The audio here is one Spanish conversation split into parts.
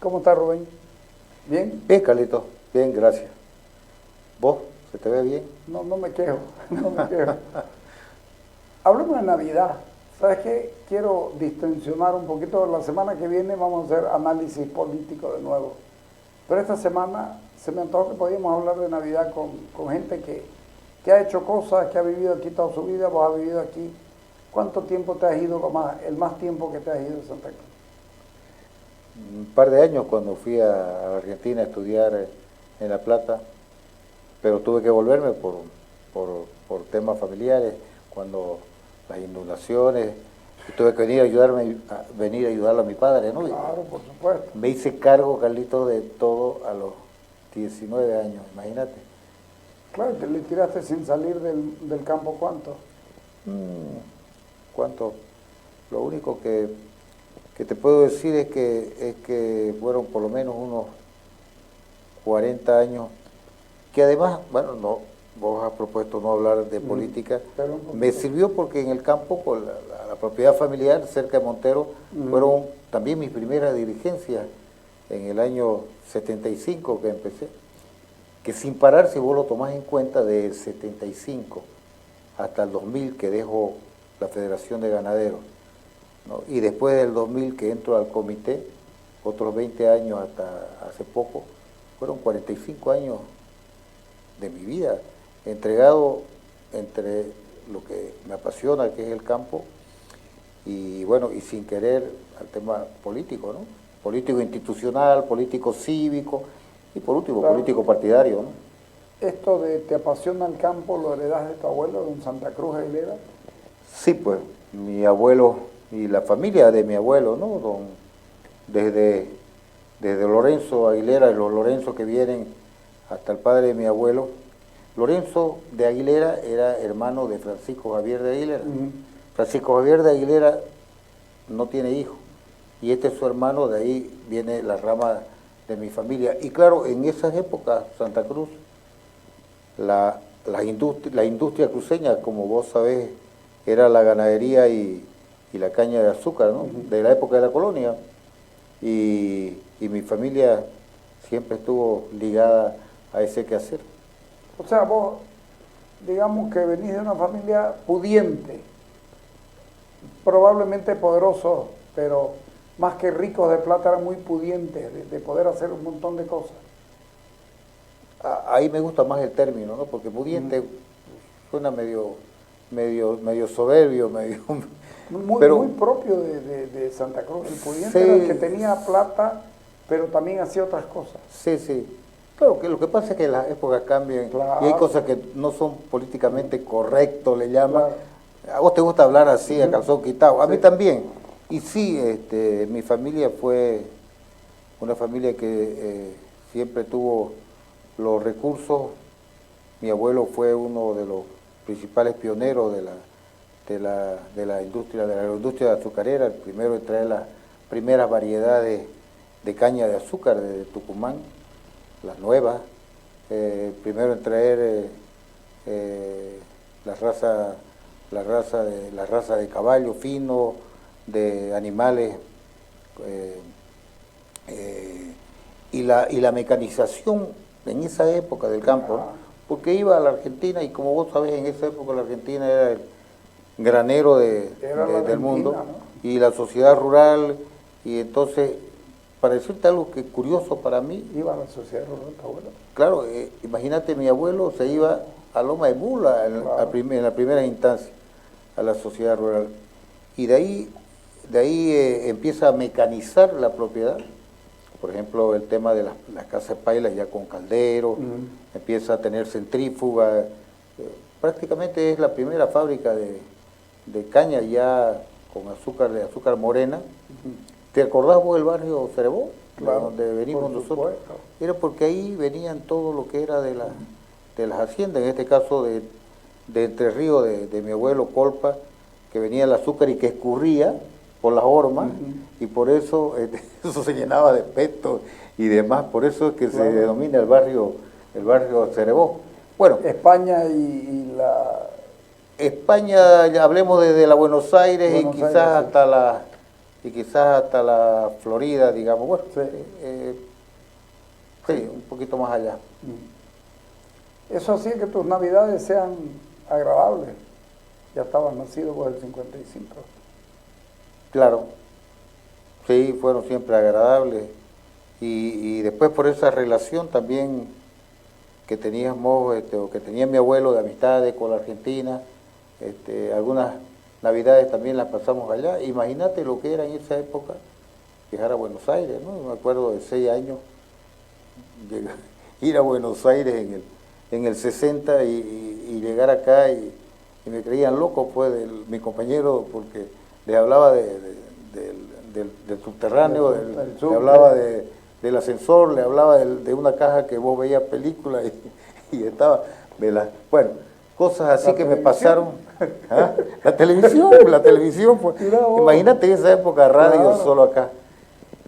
¿Cómo está, Rubén? ¿Bien? Bien, Carlito, bien, gracias. ¿Vos? ¿Se te ve bien? No, no me quejo, no me quejo. Hablemos de Navidad. ¿Sabes qué? Quiero distensionar un poquito. La semana que viene vamos a hacer análisis político de nuevo. Pero esta semana se me antojó que podíamos hablar de Navidad con gente que ha hecho cosas, que ha vivido aquí toda su vida. Vos has vivido aquí. ¿Cuánto tiempo te has ido, el más tiempo que te has ido de Santa Cruz? Un par de años cuando fui a Argentina a estudiar en La Plata, pero tuve que volverme por temas familiares, cuando las inundaciones, y tuve que venir a ayudarle a mi padre, ¿no? Claro, por supuesto. Me hice cargo, Carlito, de todo a los 19 años, imagínate. Claro, te le tiraste sin salir del campo, ¿cuánto? ¿Cuánto? Lo único que te puedo decir es que fueron por lo menos unos 40 años, que además, bueno, no, vos has propuesto no hablar de política, me sirvió porque en el campo, por la propiedad familiar cerca de Montero, fueron también mis primeras dirigencias en el año 75 que empecé, que sin parar, si vos lo tomás en cuenta, del 75 hasta el 2000 que dejo la Federación de Ganaderos, ¿no? Y después del 2000 que entro al comité, otros 20 años hasta hace poco, fueron 45 años de mi vida, entregado entre lo que me apasiona, que es el campo, y bueno, y sin querer al tema político, ¿no? Político institucional, político cívico, y por último, claro, político partidario, ¿no? ¿Esto de te apasiona el campo lo heredás de tu abuelo, don Santa Cruz Aguilera? Sí, pues, mi abuelo y la familia de mi abuelo, ¿no? Desde Lorenzo Aguilera y los Lorenzo que vienen hasta el padre de mi abuelo. Lorenzo de Aguilera era hermano de Francisco Javier de Aguilera. Francisco Javier de Aguilera no tiene hijos, y este es su hermano, de ahí viene la rama de mi familia. Y claro, en esas épocas, Santa Cruz, la industria cruceña, como vos sabés, era la ganadería y la caña de azúcar, ¿no? De la época de la colonia. Y mi familia siempre estuvo ligada a ese quehacer. O sea, vos, digamos que venís de una familia pudiente, probablemente poderosos, pero más que ricos de plata, eran muy pudientes de poder hacer un montón de cosas. Ahí me gusta más el término, ¿no? Porque pudiente suena medio soberbio, muy propio de Santa Cruz. El pudiente era el que tenía plata, pero también hacía otras cosas. Sí, sí. Claro, que lo que pasa es que las épocas cambian, claro, y hay cosas que no son políticamente correctos, le llaman. Claro. A vos te gusta hablar así, a calzón quitado, a mí también. Y sí, mi familia fue una familia que siempre tuvo los recursos. Mi abuelo fue uno de los principales pioneros de la industria azucarera, el primero en traer las primeras variedades de caña de azúcar de Tucumán, las nuevas, primero en traer la raza de caballo fino, de animales, y la mecanización en esa época del campo, ¿no? Porque iba a la Argentina, y como vos sabés, en esa época la Argentina era el granero del mundo, ¿no? Y la sociedad rural, y entonces, para decirte algo que es curioso para mí... ¿Iba a la sociedad rural tu abuelo? Claro, imagínate, mi abuelo se iba a Loma de Mula en la primera instancia, a la sociedad rural, y de ahí empieza a mecanizar la propiedad. Por ejemplo, el tema de las casas de pailas ya con caldero, empieza a tener centrífuga, prácticamente es la primera fábrica de caña ya con de azúcar morena. ¿Te acordás vos del barrio Cerebó? Claro, donde venimos nosotros. Era porque ahí venían todo lo que era de las haciendas, en este caso de Entre Ríos, de mi abuelo Colpa, que venía el azúcar y que escurría por las hormas, y por eso eso se llenaba de peto y demás, por eso es que se denomina el barrio Cerebó. Bueno, España y España, ya hablemos desde la Buenos Aires y quizás hasta y quizás hasta la Florida, digamos, bueno, Sí. sí, un poquito más allá. Eso sí que tus navidades sean agradables. Ya estabas nacido por el 55. Claro, sí, fueron siempre agradables y después por esa relación también que teníamos, o que tenía mi abuelo de amistades con la Argentina, algunas navidades también las pasamos allá. Imagínate lo que era en esa época viajar a Buenos Aires, ¿no? Me acuerdo de 6 años, ir a Buenos Aires en el 60 y llegar acá y me creían loco, pues, mi compañero, porque les hablaba del subterráneo, le hablaba del ascensor, le hablaba de una caja que vos veías películas y estaba, bueno, cosas así que me pasaron. ¿Ah? La televisión, pues. Imagínate en esa época radio, claro, solo acá.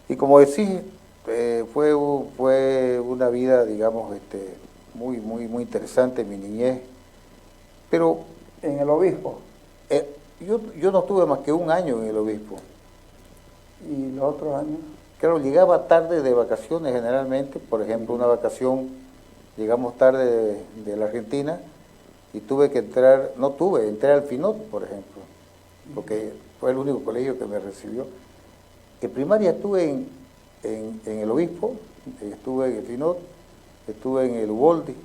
Y como decís, fue una vida, digamos, muy, muy, muy interesante, mi niñez. Pero en el Obispo. Yo no estuve más que 1 año en el Obispo. ¿Y los otros años? Claro, llegaba tarde de vacaciones generalmente. Por ejemplo, una vacación, llegamos tarde de la Argentina y tuve que entré al FINOT, por ejemplo, porque fue el único colegio que me recibió. En primaria estuve en el Obispo, estuve en el FINOT, estuve en el Uboldi,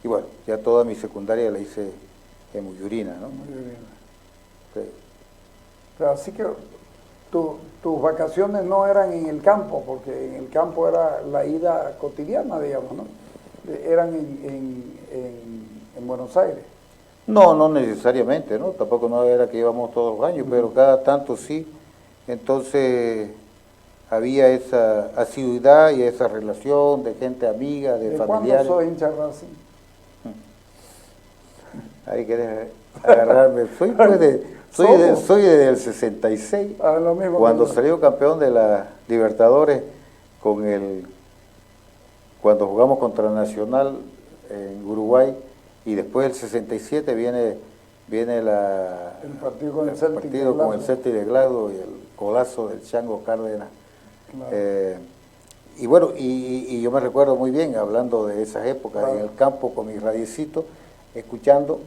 y bueno, ya toda mi secundaria la hice en Muyurina, ¿no? Muyurina. Sí. Pero así que tus vacaciones no eran en el campo, porque en el campo era la ida cotidiana, digamos, ¿no? Eran en Buenos Aires. No, no necesariamente, ¿no? Tampoco no era que íbamos todos los años, pero cada tanto sí. Entonces había esa asiduidad y esa relación de gente amiga, de familiares. ¿Cuándo sos hincha de Racing? Ahí querés agarrarme. Soy desde el 66, lo mismo cuando salió campeón de la Libertadores cuando jugamos contra Nacional en Uruguay, y después del 67 viene el partido con el Celtic de Glasgow y el golazo del Chango Cárdenas. Claro. Y bueno, y yo me recuerdo muy bien, hablando de esas épocas, claro, en el campo con mi radiecito, escuchando,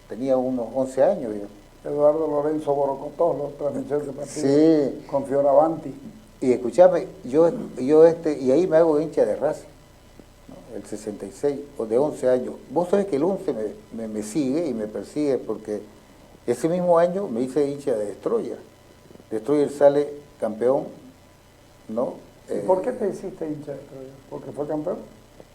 tenía unos 11 años yo. Eduardo Lorenzo Borocotó, lo transmitió ese partido, sí, con Fioravanti. Y escuchame, y ahí me hago hincha de Racing, ¿no? El 66, o de 11 años. Vos sabés que el 11 me sigue y me persigue, porque ese mismo año me hice hincha de Destroyer. Destroyer sale campeón, ¿no? ¿Y por qué te hiciste hincha de Destroyer? ¿Porque fue campeón?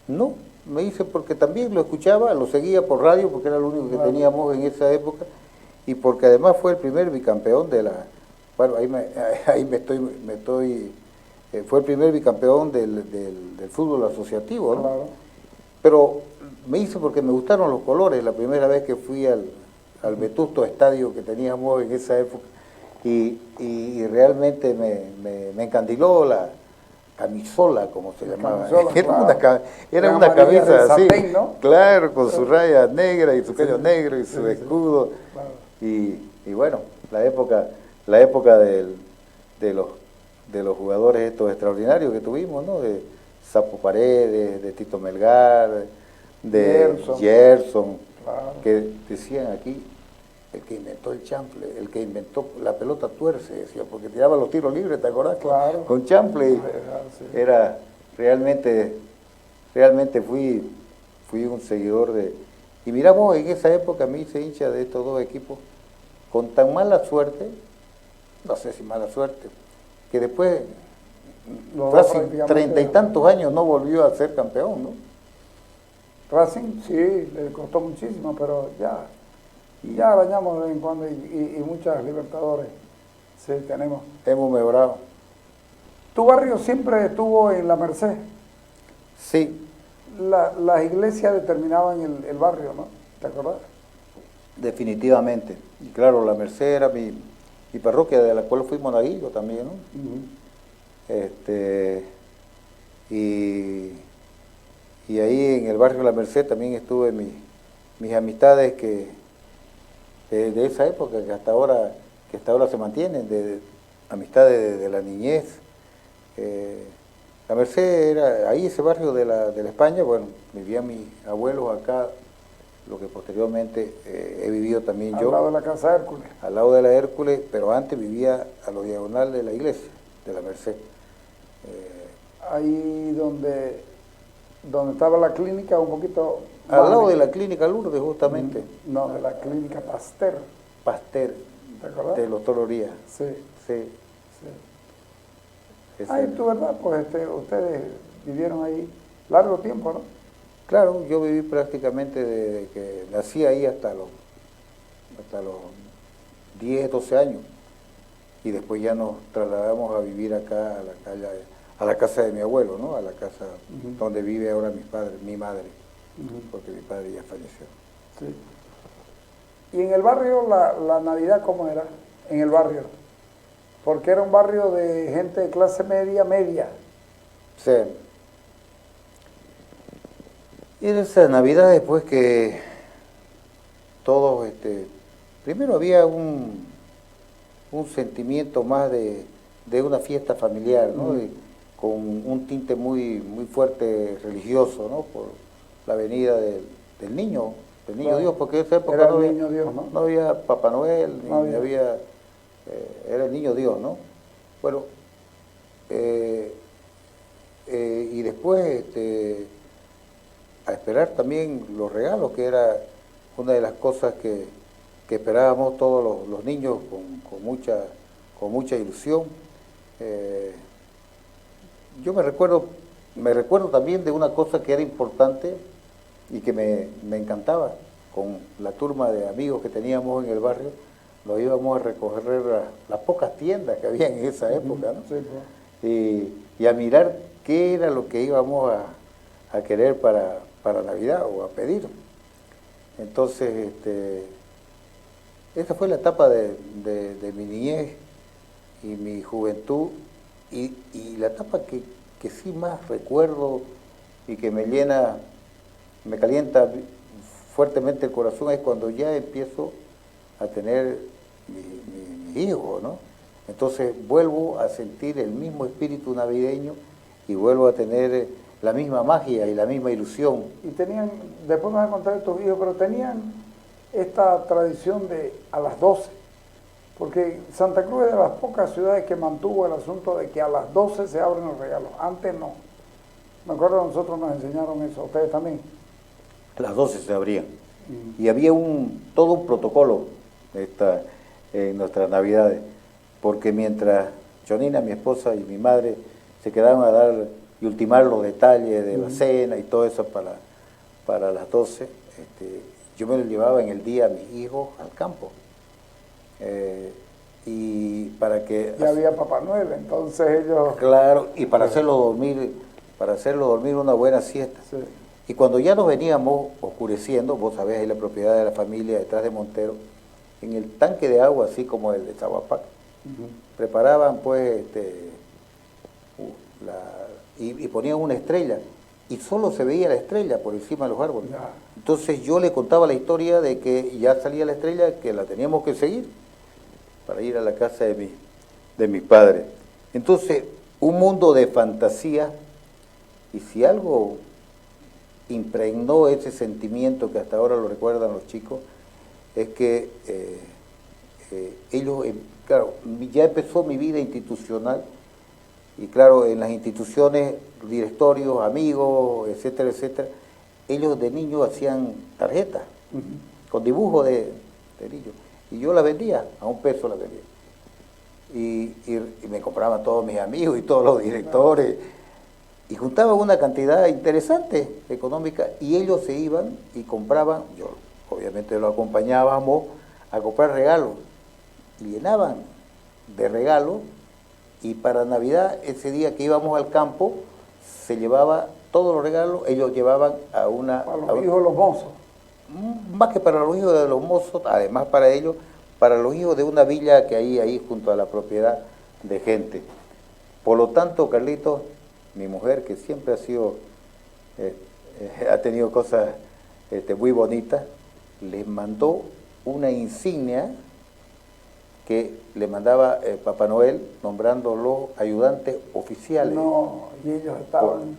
No, me hice porque también lo escuchaba, lo seguía por radio, porque era lo único que teníamos en esa época, y porque además fue el primer bicampeón de la... Bueno, fue el primer bicampeón del fútbol asociativo, ¿no? Claro. Pero me hice porque me gustaron los colores, la primera vez que fui al vetusto estadio que teníamos en esa época, y realmente me encandiló la camisola, como se llamaba. Era una camisa así, satén, ¿no? Claro, con su raya negra y su cuello negro y su escudo. Claro. Y bueno, la época de los jugadores estos extraordinarios que tuvimos, ¿no? De Sapo Paredes, de Tito Melgar, de Gerson, claro, que decían aquí, el que inventó el chanfle, el que inventó la pelota tuerce, decía, porque tiraba los tiros libres, ¿te acordás? Claro. Con chanfle. Era realmente fui un seguidor de... Y miramos, en esa época me hice hincha de estos dos equipos con tan mala suerte, no sé si mala suerte, que después, Racing, 30 y tantos años no volvió a ser campeón, ¿no? Racing sí, le costó muchísimo, pero ya arañamos de vez en cuando y muchas Libertadores, sí, tenemos. Hemos mejorado. ¿Tu barrio siempre estuvo en La Merced? Sí. Las iglesias determinaban el barrio, ¿no? ¿Te acordás? Definitivamente. Y claro, La Merced era mi parroquia, de la cual fui monaguillo también, ¿no? Y ahí en el barrio La Merced también estuve mis amistades de esa época que hasta ahora se mantienen, amistades de la niñez. La Merced era ahí, ese barrio de la España, bueno, vivían mis abuelos acá, lo que posteriormente he vivido también yo. Al lado de la Casa Hércules. Al lado de la Hércules, pero antes vivía a lo diagonal de la iglesia, de la Merced. Ahí donde estaba la clínica, un poquito... Al lado de la clínica Lourdes, justamente. No, de la clínica Pasteur. Pasteur, ¿Te acuerdas? de los Tolorías. Sí. Sí. Sí. Ahí tú, ¿verdad? Pues ustedes vivieron ahí largo tiempo, ¿no? Claro, yo viví prácticamente desde que nací ahí hasta los 10, 12 años. Y después ya nos trasladamos a vivir acá a la casa de mi abuelo, ¿no? A la casa donde vive ahora mi madre, porque mi padre ya falleció. Sí. ¿Y en el barrio la Navidad cómo era? En el barrio. Porque era un barrio de gente de clase media. Sí. Y en esa Navidad después que todos, primero había un sentimiento más de una fiesta familiar, ¿no? Con un tinte muy fuerte religioso, ¿no? Por la venida del niño Claro. Dios, porque en esa época Era no el había, niño Dios, ¿no? no había Papá Noel, No ni había, era el niño Dios, ¿no? Bueno, y después a esperar también los regalos, que era una de las cosas que esperábamos todos los niños con mucha ilusión. Yo me recuerdo también de una cosa que era importante y que me encantaba. Con la turma de amigos que teníamos en el barrio, nos íbamos a recorrer las pocas tiendas que había en esa época, ¿no? Sí, pues. Y a mirar qué era lo que íbamos a querer para Navidad o a pedir. Entonces, esa fue la etapa de mi niñez y mi juventud, y la etapa que sí más recuerdo y que me calienta fuertemente el corazón es cuando ya empiezo a tener mi hijo, ¿no? Entonces vuelvo a sentir el mismo espíritu navideño y vuelvo a tener la misma magia y la misma ilusión. Y tenían, después me vas a contar de tus hijos, pero tenían esta tradición de a las 12, porque Santa Cruz es de las pocas ciudades que mantuvo el asunto de que a las 12 se abren los regalos. Antes no. Me acuerdo que nosotros nos enseñaron eso, ustedes también. A las 12 se abrían. Y había todo un protocolo en nuestras Navidades, porque mientras Jonina, mi esposa, y mi madre se quedaban a dar y ultimar los detalles de la cena y todo eso para las 12, yo me lo llevaba en el día a mis hijos al campo. Y para que... Ya había Papá Noel, entonces ellos... Claro, y para hacerlo dormir una buena siesta. Sí. Y cuando ya nos veníamos oscureciendo, vos sabés, ahí la propiedad de la familia detrás de Montero, en el tanque de agua, así como el de Chahuapac, preparaban pues y ponían una estrella, y solo se veía la estrella por encima de los árboles. Ya. Entonces yo le contaba la historia de que ya salía la estrella, que la teníamos que seguir para ir a la casa de mis padres. Entonces, un mundo de fantasía, y si algo impregnó ese sentimiento que hasta ahora lo recuerdan los chicos, es que ellos, claro, ya empezó mi vida institucional, y claro, en las instituciones, directorios, amigos, etcétera, etcétera, ellos de niños hacían tarjetas con dibujos de niños, y yo la vendía, a $1 la vendía. Y me compraban todos mis amigos y todos los directores, y juntaban una cantidad interesante económica, y ellos se iban y compraban, yo obviamente lo acompañábamos a comprar regalos, y llenaban de regalos, y para Navidad, ese día que íbamos al campo, se llevaba todos los regalos, ellos llevaban a una... Para los hijos de los mozos. Más que para los hijos de los mozos, además para ellos, para los hijos de una villa que hay ahí junto a la propiedad de gente. Por lo tanto, Carlitos, mi mujer, que siempre ha sido, ha tenido cosas muy bonitas, les mandó una insignia que le mandaba Papá Noel nombrando los ayudantes oficiales. No, y ellos estaban...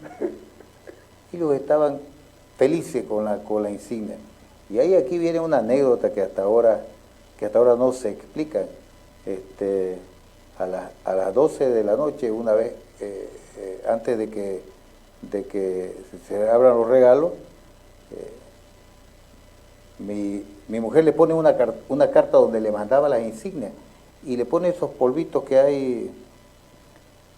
Ellos estaban felices con la insignia. Y ahí aquí viene una anécdota que hasta ahora no se explica. A las 12 de la noche, una vez, antes de que se abran los regalos, mi mujer le pone una carta donde le mandaba las insignias y le pone esos polvitos que hay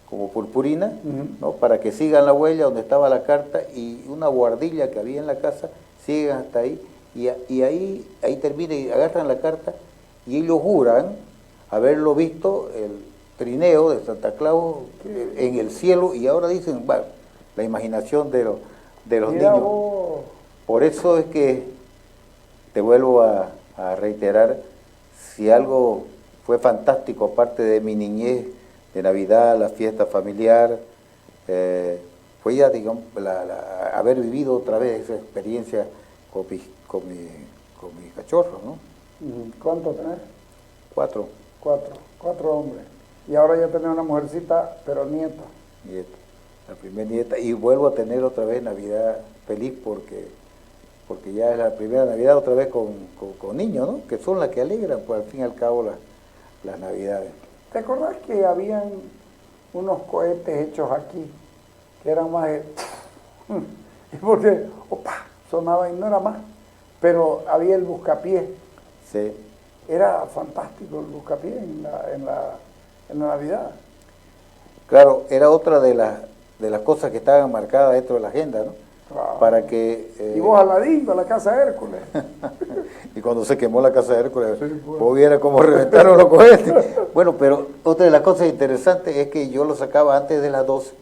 como purpurina, ¿no? Para que sigan la huella donde estaba la carta, y una guardilla que había en la casa, siguen hasta ahí, y ahí termina y agarran la carta y ellos juran haberlo visto, el trineo de Santa Claus en el cielo, y ahora dicen, bueno, la imaginación de los Mira niños. vos. Por eso es que te vuelvo a reiterar, si algo fue fantástico, aparte de mi niñez, de Navidad, la fiesta familiar, fue ya, digamos, haber vivido otra vez esa experiencia con mis cachorros, ¿no? ¿Cuántos tenés? 4. Cuatro hombres. Y ahora ya tenés una mujercita, pero nieta. Nieta, la primera nieta. Y vuelvo a tener otra vez Navidad feliz porque ya es la primera Navidad otra vez con niños, ¿no? Que son las que alegran, pues al fin y al cabo, las Navidades. ¿Te acordás que habían unos cohetes hechos aquí, que eran más de... y porque, opa, sonaba y no era más, pero había el buscapiés. Sí. Era fantástico el buscapiés en la Navidad. Claro, era otra de las cosas que estaban marcadas dentro de la agenda, ¿no? Claro. Para que... Y vos Aladín, a la casa de Hércules. Y cuando se quemó la casa de Hércules, Sí, pues. vos viera cómo reventaron los cohetes. Bueno, pero otra de las cosas interesantes es que yo lo sacaba antes de las 12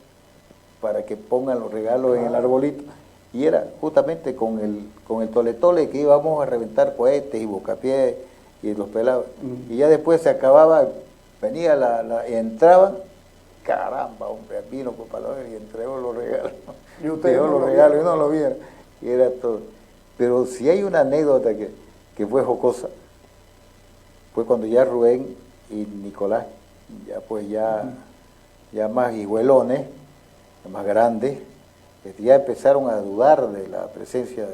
para que pongan los regalos en el arbolito. Y era justamente con el tole-tole que íbamos a reventar cohetes y buscapiés y los pelados. Y ya después se acababa, venía y entraban, caramba, hombre, vino Papá Noel y entregó los regalos. Y ustedes Entregó no los lo regalos y vieron. no lo vieron. Y era todo. Pero si hay una anécdota que fue jocosa, fue cuando ya Rubén y Nicolás, ya más hijuelones, más grandes, ya empezaron a dudar de la presencia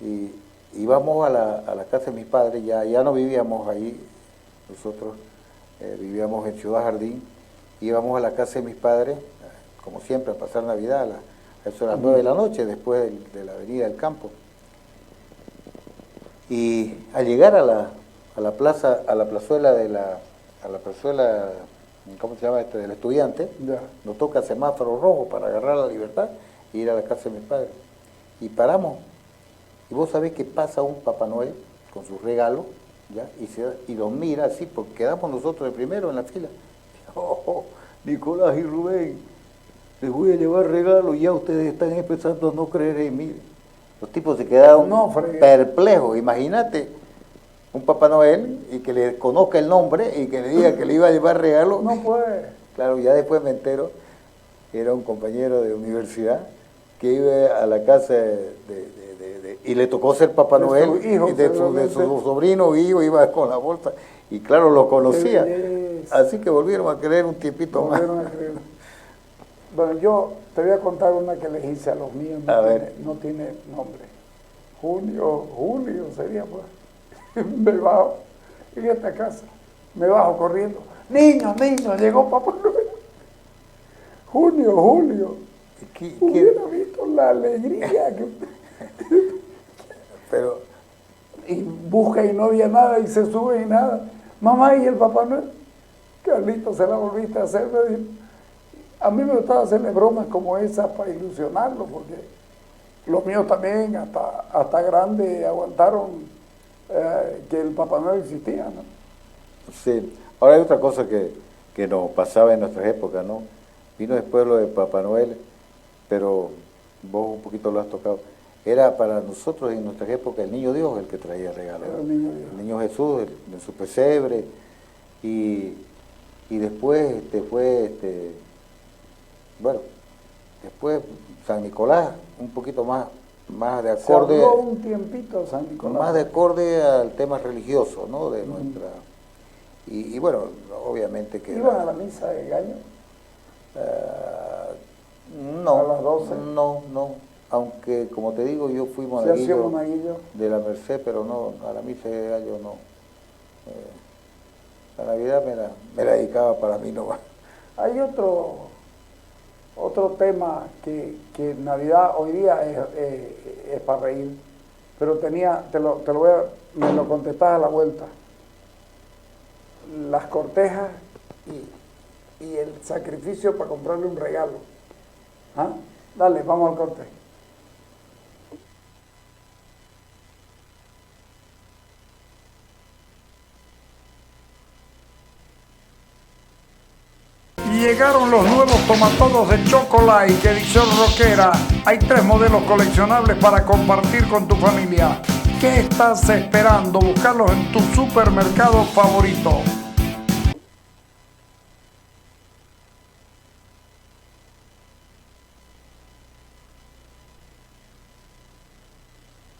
y íbamos a la casa de mis padres, ya no vivíamos ahí, nosotros vivíamos en Ciudad Jardín, íbamos a la casa de mis padres, como siempre, a pasar Navidad, a eso a las 9 de la noche, después de la avenida del campo. Y al llegar a la plazuela ¿cómo se llama del estudiante? Ya. Nos toca semáforo rojo para agarrar la libertad e ir a la casa de mis padres. Y paramos. Y vos sabés que pasa un Papá Noel con sus regalos, ¿ya? Y los mira así, porque quedamos nosotros de primero en la fila. Oh, Nicolás y Rubén, les voy a llevar regalos, ya ustedes están empezando a no creer en mí. Los tipos se quedaron perplejos. Imagínate un Papá Noel y que le conozca el nombre y que le diga que le iba a llevar regalos. No puede. Claro, ya después me entero, era un compañero de universidad que iba a la casa y le tocó ser Papá Noel, su hijo, y de su sobrino hijo, iba con la bolsa, y claro, lo conocía. Así que volvieron a creer un tiempito más. Bueno, yo te voy a contar una que les hice a los míos, no tiene nombre. Julio sería, pues. Me bajo en esta casa, me bajo corriendo. Niños, llegó Papá Noel. Julio. Hubiera visto la alegría que... Pero... Y busca y no había nada, y se sube y nada. Mamá, ¿y el Papá Noel? Carlito, se la volviste a hacer, me dijo. A mí me gustaba hacerle bromas como esas para ilusionarlo, porque los míos también, hasta grandes, aguantaron que el Papá Noel existía, ¿no? Sí. Ahora hay otra cosa que nos pasaba en nuestras épocas, ¿no? Vino después lo de Papá Noel, pero vos un poquito lo has tocado. Era para nosotros en nuestras épocas el Niño Dios el que traía regalos. El Niño Jesús en su pesebre, y después después San Nicolás, un poquito más de acorde. Se habló un tiempito San Nicolás. Más de acorde al tema religioso, ¿no? De nuestra. Y bueno, obviamente que... ¿Iban a la misa de gallo? No, ¿A las 12? no, aunque como te digo, yo fui ¿Se ha sido monaguillo monaguillo? de la Merced, pero no, a la misa de gallo no. La Navidad me la dedicaba para mí nomás. Hay otro tema que Navidad hoy día es para reír, pero me lo contestás a la vuelta. Las cortejas y el sacrificio para comprarle un regalo. ¿Ah? Dale, vamos al corte. Llegaron los nuevos tomatodos de Chocolate de edición rockera. Hay 3 modelos coleccionables para compartir con tu familia. ¿Qué estás esperando? Búscalos en tu supermercado favorito.